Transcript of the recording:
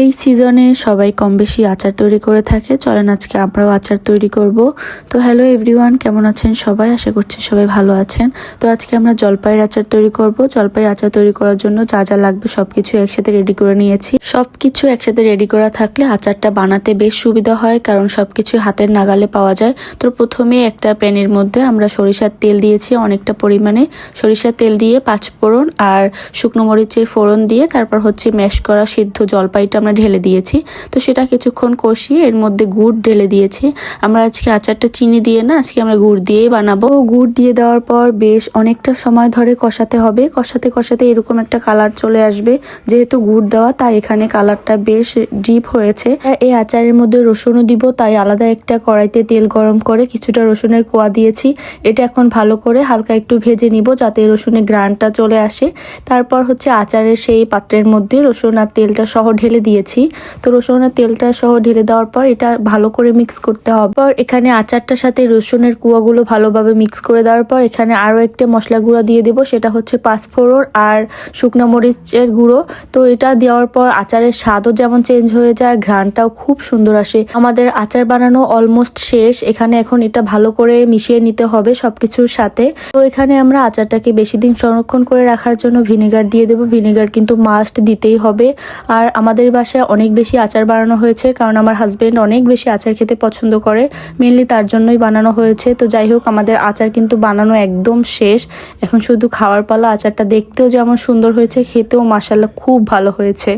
এই সিজনে সবাই কম বেশি আচার তৈরি করে থাকে। চলেন আজকে আমরাও আচার তৈরি করব। তো হ্যালো এভরিওয়ান, কেমন আছেন সবাই? আশা করছি সবাই ভালো আছেন। তো আজকে আমরা জলপাইয়ের আচার তৈরি করব। জলপাই আচার তৈরি করার জন্য যা যা লাগবে সবকিছু একসাথে রেডি করে নিয়েছি। সবকিছু একসাথে রেডি করা থাকলে আচারটা বানাতে বেশ সুবিধা হয়, কারণ সবকিছু হাতের নাগালে পাওয়া যায়। তো প্রথমে একটা প্যানের মধ্যে আমরা সরিষার তেল দিয়েছি অনেকটা পরিমাণে। সরিষার তেল দিয়ে পাঁচফোড়ন আর শুকনো মরিচের ফোড়ন দিয়ে তারপর হচ্ছে ম্যাশ করা সিদ্ধ জলপাইটা আমরা ঢেলে দিয়েছি। তো সেটা কিছুক্ষণ কষিয়ে এর মধ্যে গুড় ঢেলে দিয়েছি। আমরা আজকে আচারটা চিনি দিয়ে না, আজকে আমরা গুড় দিয়েই বানাবো। গুড় দিয়ে দেওয়ার পর বেশ অনেকটা সময় ধরে কষাতে হবে। কষাতে কষাতে এরকম একটা কালার চলে আসবে। যেহেতু গুড় দেওয়া তাই এখানে কালারটা বেশ ডিপ হয়েছে। এই আচারের মধ্যে রসুনও দিব, তাই আলাদা একটা কড়াইতে তেল গরম করে কিছুটা রসুনের কোয়া দিয়েছি। এটা এখন ভালো করে হালকা একটু ভেজে নিব যাতে রসুনের গ্রানটা চলে আসে। তারপর হচ্ছে আচারের সেই পাত্রের মধ্যে রসুন আর তেলটা সহ ঢেলে দিয়েছি। তো রসুন আর তেলটা সহ ঢেলে দেওয়ার পর এটা ভালো করে মিক্স করতে হবে। এখানে আচারটার সাথে রসুনের কুয়াগুলো ভালোভাবে মিক্স করে দেওয়ার পর এখানে আরো একটা মশলা গুঁড়া দিয়ে দেব, সেটা হচ্ছে পাঁচফোড়ন আর শুকনো মরিচের গুঁড়ো। তো এটা দেওয়ার পর আচারের স্বাদও যেমন চেঞ্জ হয়ে যায়, ঘ্রাণটাও খুব সুন্দর আসে। আমাদের আচার বানানো অলমোস্ট শেষ। এখানে এখন এটা ভালো করে মিশিয়ে নিতে হবে সবকিছুর সাথে। তো এখানে আমরা আচারটাকে বেশি দিন সংরক্ষণ করে রাখার জন্য ভিনেগার দিয়ে দেবো। ভিনেগার কিন্তু মাস্ট দিতেই হবে। আর আমাদের বাসায় অনেক বেশি আচার বানানো হয়েছে, কারণ আমার হাজবেন্ড অনেক বেশি আচার খেতে পছন্দ করে, মেনলি তার জন্যই বানানো হয়েছে। তো যাই হোক, আমাদের আচার কিন্তু বানানো একদম শেষ। এখন শুধু খাওয়ার পালা। আচারটা দেখতেও যেমন সুন্দর হয়েছে, খেতেও মাশাআল্লাহ খুব ভালো হয়েছে।